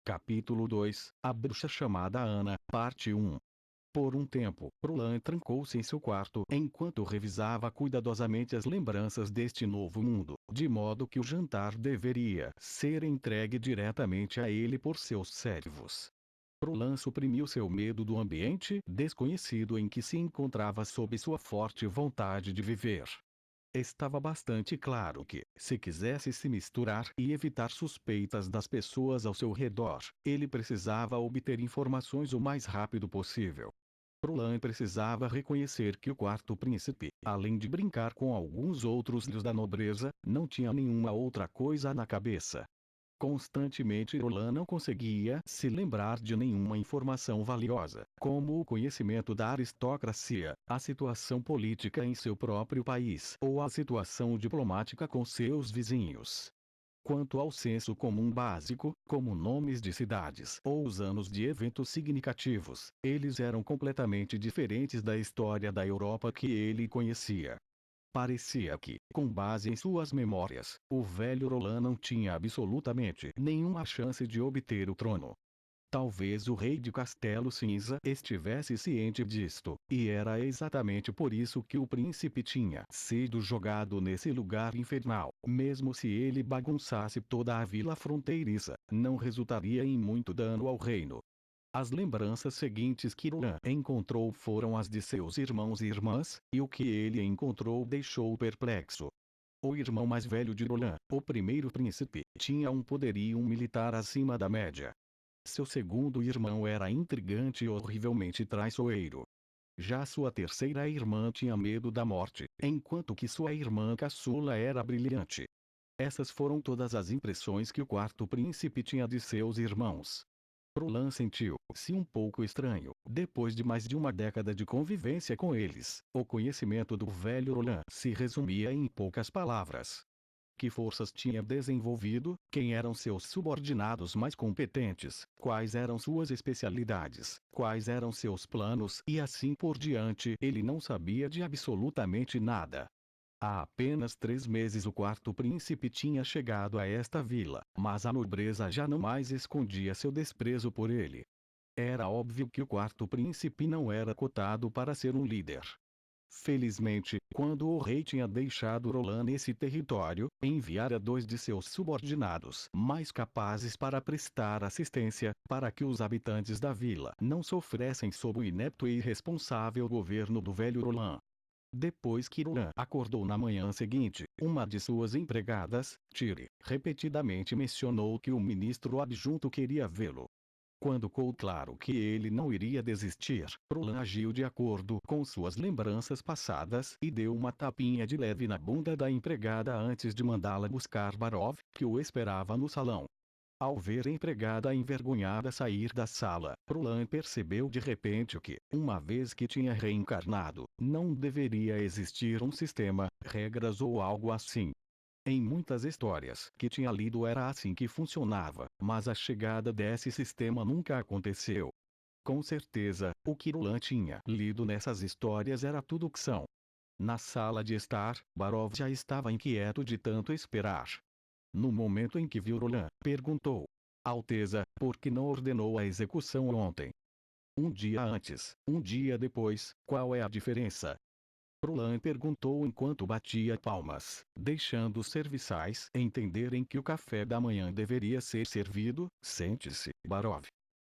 Capítulo 2 A bruxa chamada Ana, parte 1. Por um tempo, Roland trancou-se em seu quarto enquanto revisava cuidadosamente as lembranças deste novo mundo, de modo que o jantar deveria ser entregue diretamente a ele por seus servos. Roland suprimiu seu medo do ambiente desconhecido em que se encontrava sob sua forte vontade de viver. Estava bastante claro que, se quisesse se misturar e evitar suspeitas das pessoas ao seu redor, ele precisava obter informações o mais rápido possível. Roland precisava reconhecer que o quarto príncipe, além de brincar com alguns outros filhos da nobreza, não tinha nenhuma outra coisa na cabeça. Constantemente Roland não conseguia se lembrar de nenhuma informação valiosa, como o conhecimento da aristocracia, a situação política em seu próprio país ou a situação diplomática com seus vizinhos. Quanto ao senso comum básico, como nomes de cidades ou os anos de eventos significativos, eles eram completamente diferentes da história da Europa que ele conhecia. Parecia que, com base em suas memórias, o velho Roland não tinha absolutamente nenhuma chance de obter o trono. Talvez o rei de Castelo Cinza estivesse ciente disto, e era exatamente por isso que o príncipe tinha sido jogado nesse lugar infernal. Mesmo se ele bagunçasse toda a vila fronteiriça, não resultaria em muito dano ao reino. As lembranças seguintes que Roland encontrou foram as de seus irmãos e irmãs, e o que ele encontrou deixou-o perplexo. O irmão mais velho de Roland, o primeiro príncipe, tinha um poderio militar acima da média. Seu segundo irmão era intrigante e horrivelmente traiçoeiro. Já sua terceira irmã tinha medo da morte, enquanto que sua irmã caçula era brilhante. Essas foram todas as impressões que o quarto príncipe tinha de seus irmãos. Roland sentiu-se um pouco estranho, depois de mais de uma década de convivência com eles. O conhecimento do velho Roland se resumia em poucas palavras. Que forças tinha desenvolvido, quem eram seus subordinados mais competentes, quais eram suas especialidades, quais eram seus planos e assim por diante. Ele não sabia de absolutamente nada. Há apenas 3 meses o quarto príncipe tinha chegado a esta vila, mas a nobreza já não mais escondia seu desprezo por ele. Era óbvio que o quarto príncipe não era cotado para ser um líder. Felizmente, quando o rei tinha deixado Roland nesse território, enviara 2 de seus subordinados mais capazes para prestar assistência, para que os habitantes da vila não sofressem sob o inepto e irresponsável governo do velho Roland. Depois que Roland acordou na manhã seguinte, uma de suas empregadas, Tire, repetidamente mencionou que o ministro adjunto queria vê-lo. Quando ficou claro que ele não iria desistir, Roland agiu de acordo com suas lembranças passadas e deu uma tapinha de leve na bunda da empregada antes de mandá-la buscar Barov, que o esperava no salão. Ao ver a empregada envergonhada sair da sala, Roland percebeu de repente que, uma vez que tinha reencarnado, não deveria existir um sistema, regras ou algo assim. Em muitas histórias que tinha lido era assim que funcionava, mas a chegada desse sistema nunca aconteceu. Com certeza, o que Roland tinha lido nessas histórias era tudo ficção. Na sala de estar, Barov já estava inquieto de tanto esperar. No momento em que viu Roland, perguntou: Alteza, por que não ordenou a execução ontem? Um dia antes, um dia depois, qual é a diferença? Roland perguntou enquanto batia palmas, deixando os serviçais entenderem que o café da manhã deveria ser servido. Sente-se, Barov.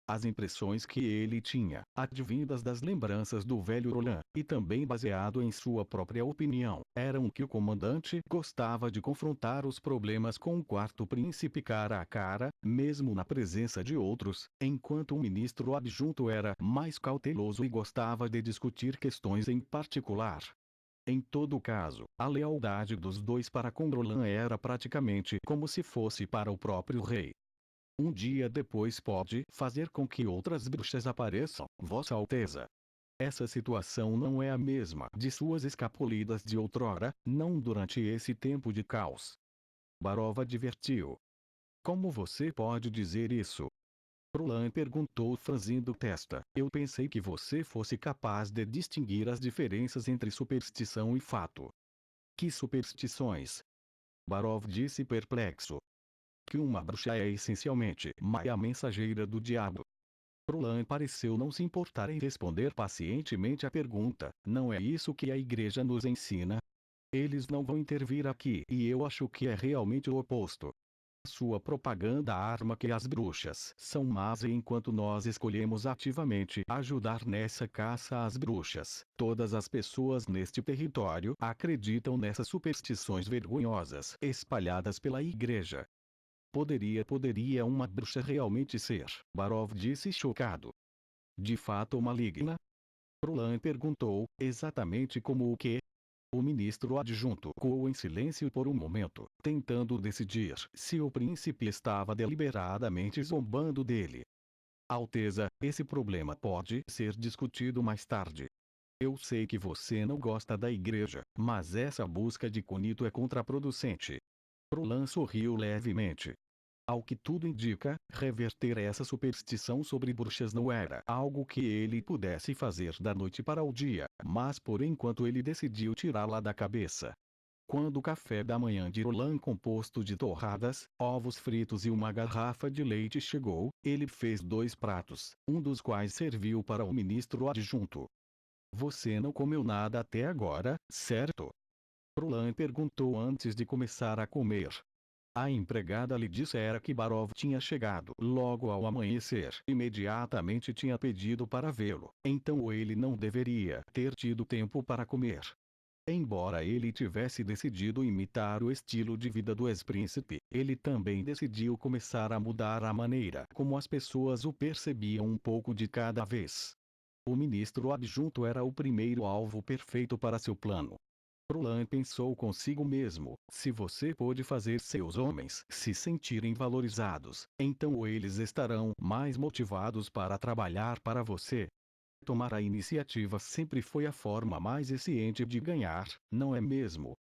As impressões que ele tinha, advindas das lembranças do velho Roland, e também baseado em sua própria opinião, eram que o comandante gostava de confrontar os problemas com o quarto príncipe cara a cara, mesmo na presença de outros, enquanto o ministro adjunto era mais cauteloso e gostava de discutir questões em particular. Em todo caso, a lealdade dos dois para com Roland era praticamente como se fosse para o próprio rei. Um dia depois pode fazer com que outras bruxas apareçam, Vossa Alteza. Essa situação não é a mesma de suas escapulidas de outrora, não durante esse tempo de caos. Barov advertiu. Como você pode dizer isso? Roland perguntou franzindo testa. Eu pensei que você fosse capaz de distinguir as diferenças entre superstição e fato. Que superstições? Barov disse perplexo. Que uma bruxa é essencialmente a mensageira do diabo. Roland pareceu não se importar em responder pacientemente à pergunta: não é isso que a igreja nos ensina? Eles não vão intervir aqui e eu acho que é realmente o oposto. Sua propaganda arma que as bruxas são más e enquanto nós escolhemos ativamente ajudar nessa caça às bruxas, todas as pessoas neste território acreditam nessas superstições vergonhosas espalhadas pela igreja. Poderia uma bruxa realmente ser? Barov disse chocado. De fato maligna? Roland perguntou, exatamente como o quê? O ministro adjunto coou em silêncio por um momento, tentando decidir se o príncipe estava deliberadamente zombando dele. Alteza, esse problema pode ser discutido mais tarde. Eu sei que você não gosta da igreja, mas essa busca de Conito é contraproducente. Roland sorriu levemente. Ao que tudo indica, reverter essa superstição sobre bruxas não era algo que ele pudesse fazer da noite para o dia, mas por enquanto ele decidiu tirá-la da cabeça. Quando o café da manhã de Roland composto de torradas, ovos fritos e uma garrafa de leite chegou, ele fez 2 pratos, um dos quais serviu para o ministro adjunto. Você não comeu nada até agora, certo? Roland perguntou antes de começar a comer. A empregada lhe dissera que Barov tinha chegado logo ao amanhecer. Imediatamente tinha pedido para vê-lo, então ele não deveria ter tido tempo para comer. Embora ele tivesse decidido imitar o estilo de vida do ex-príncipe, ele também decidiu começar a mudar a maneira como as pessoas o percebiam um pouco de cada vez. O ministro adjunto era o primeiro alvo perfeito para seu plano. Roland pensou consigo mesmo: se você pôde fazer seus homens se sentirem valorizados, então eles estarão mais motivados para trabalhar para você. Tomar a iniciativa sempre foi a forma mais eficiente de ganhar, não é mesmo?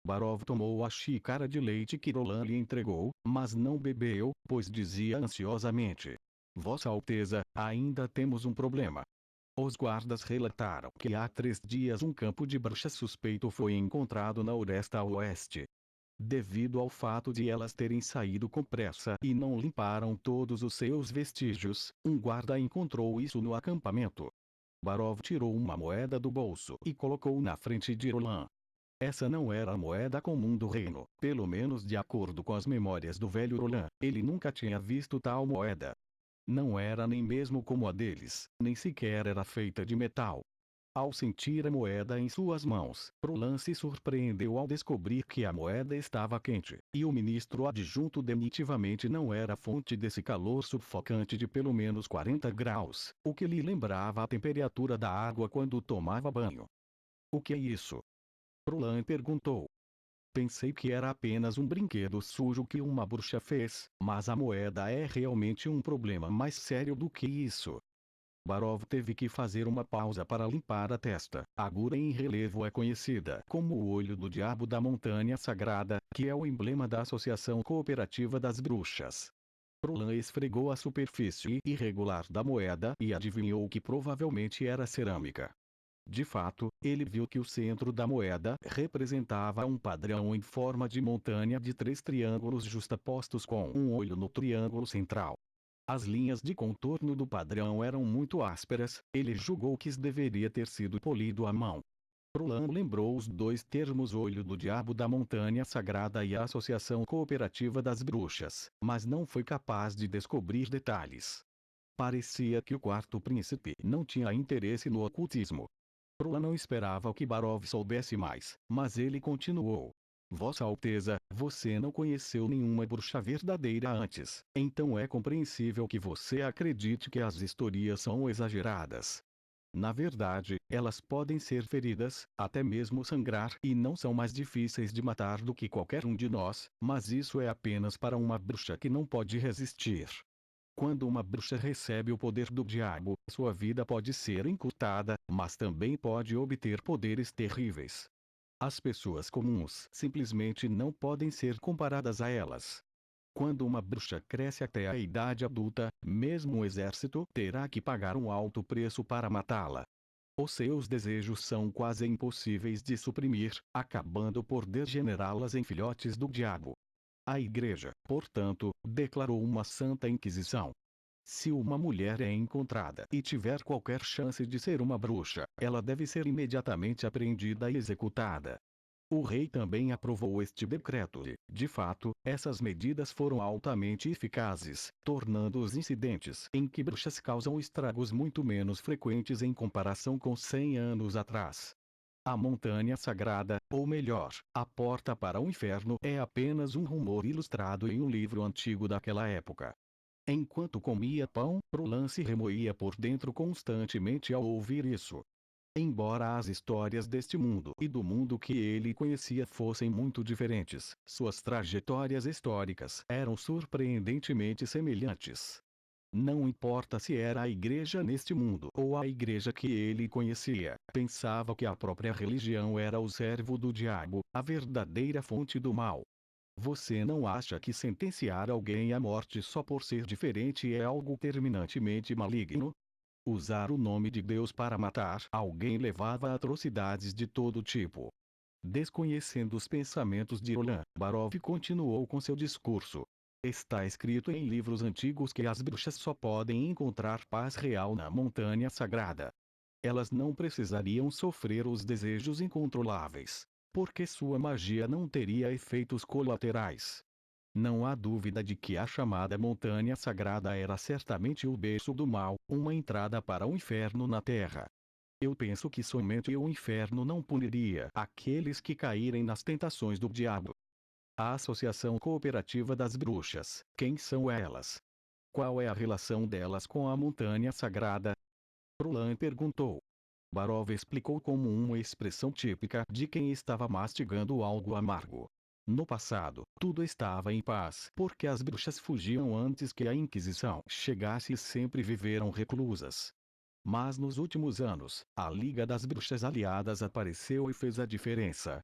Barov tomou a xícara de leite que Roland lhe entregou, mas não bebeu, pois dizia ansiosamente: Vossa Alteza, ainda temos um problema. Os guardas relataram que há 3 dias um campo de bruxas suspeito foi encontrado na Oresta Oeste. Devido ao fato de elas terem saído com pressa e não limparam todos os seus vestígios, um guarda encontrou isso no acampamento. Barov tirou uma moeda do bolso e colocou na frente de Roland. Essa não era a moeda comum do reino, pelo menos de acordo com as memórias do velho Roland, ele nunca tinha visto tal moeda. Não era nem mesmo como a deles, nem sequer era feita de metal. Ao sentir a moeda em suas mãos, Roland se surpreendeu ao descobrir que a moeda estava quente, e o ministro adjunto definitivamente não era fonte desse calor sufocante de pelo menos 40 graus, o que lhe lembrava a temperatura da água quando tomava banho. O que é isso? Roland perguntou. Pensei que era apenas um brinquedo sujo que uma bruxa fez, mas a moeda é realmente um problema mais sério do que isso. Barov teve que fazer uma pausa para limpar a testa. A agulha em relevo é conhecida como o olho do diabo da montanha sagrada, que é o emblema da Associação Cooperativa das Bruxas. Roland esfregou a superfície irregular da moeda e adivinhou que provavelmente era cerâmica. De fato, ele viu que o centro da moeda representava um padrão em forma de montanha de 3 triângulos justapostos com um olho no triângulo central. As linhas de contorno do padrão eram muito ásperas, ele julgou que isso deveria ter sido polido à mão. Roland lembrou os 2 termos olho do diabo da montanha sagrada e a Associação Cooperativa das Bruxas, mas não foi capaz de descobrir detalhes. Parecia que o quarto príncipe não tinha interesse no ocultismo. Roland não esperava que Barov soubesse mais, mas ele continuou. Vossa Alteza, você não conheceu nenhuma bruxa verdadeira antes, então é compreensível que você acredite que as historias são exageradas. Na verdade, elas podem ser feridas, até mesmo sangrar, e não são mais difíceis de matar do que qualquer um de nós, mas isso é apenas para uma bruxa que não pode resistir. Quando uma bruxa recebe o poder do diabo, sua vida pode ser encurtada, mas também pode obter poderes terríveis. As pessoas comuns simplesmente não podem ser comparadas a elas. Quando uma bruxa cresce até a idade adulta, mesmo um exército terá que pagar um alto preço para matá-la. Os seus desejos são quase impossíveis de suprimir, acabando por degenerá-las em filhotes do diabo. A Igreja, portanto, declarou uma Santa Inquisição. Se uma mulher é encontrada e tiver qualquer chance de ser uma bruxa, ela deve ser imediatamente apreendida e executada. O rei também aprovou este decreto e, de fato, essas medidas foram altamente eficazes, tornando os incidentes em que bruxas causam estragos muito menos frequentes em comparação com 100 anos atrás. A montanha sagrada, ou melhor, a porta para o inferno, é apenas um rumor ilustrado em um livro antigo daquela época. Enquanto comia pão, Roland se remoía por dentro constantemente ao ouvir isso. Embora as histórias deste mundo e do mundo que ele conhecia fossem muito diferentes, suas trajetórias históricas eram surpreendentemente semelhantes. Não importa se era a igreja neste mundo ou a igreja que ele conhecia, pensava que a própria religião era o servo do diabo, a verdadeira fonte do mal. Você não acha que sentenciar alguém à morte só por ser diferente é algo terminantemente maligno? Usar o nome de Deus para matar alguém levava a atrocidades de todo tipo. Desconhecendo os pensamentos de Roland, Barov continuou com seu discurso. Está escrito em livros antigos que as bruxas só podem encontrar paz real na montanha sagrada. Elas não precisariam sofrer os desejos incontroláveis, porque sua magia não teria efeitos colaterais. Não há dúvida de que a chamada Montanha Sagrada era certamente o berço do mal, uma entrada para o inferno na Terra. Eu penso que somente o inferno não puniria aqueles que caírem nas tentações do diabo. A Associação Cooperativa das Bruxas, quem são elas? Qual é a relação delas com a Montanha Sagrada? Roland perguntou. Barov explicou como uma expressão típica de quem estava mastigando algo amargo. No passado, tudo estava em paz porque as bruxas fugiam antes que a Inquisição chegasse e sempre viveram reclusas. Mas nos últimos anos, a Liga das Bruxas Aliadas apareceu e fez a diferença.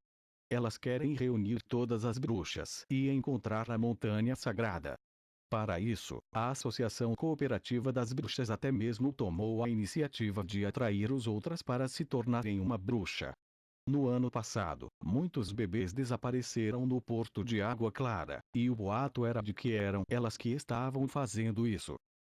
Elas querem reunir todas as bruxas e encontrar a Montanha Sagrada. Para isso, a Associação Cooperativa das Bruxas até mesmo tomou a iniciativa de atrair os outras para se tornarem uma bruxa. No ano passado, muitos bebês desapareceram no Porto de Água Clara, e o boato era de que eram elas que estavam fazendo isso.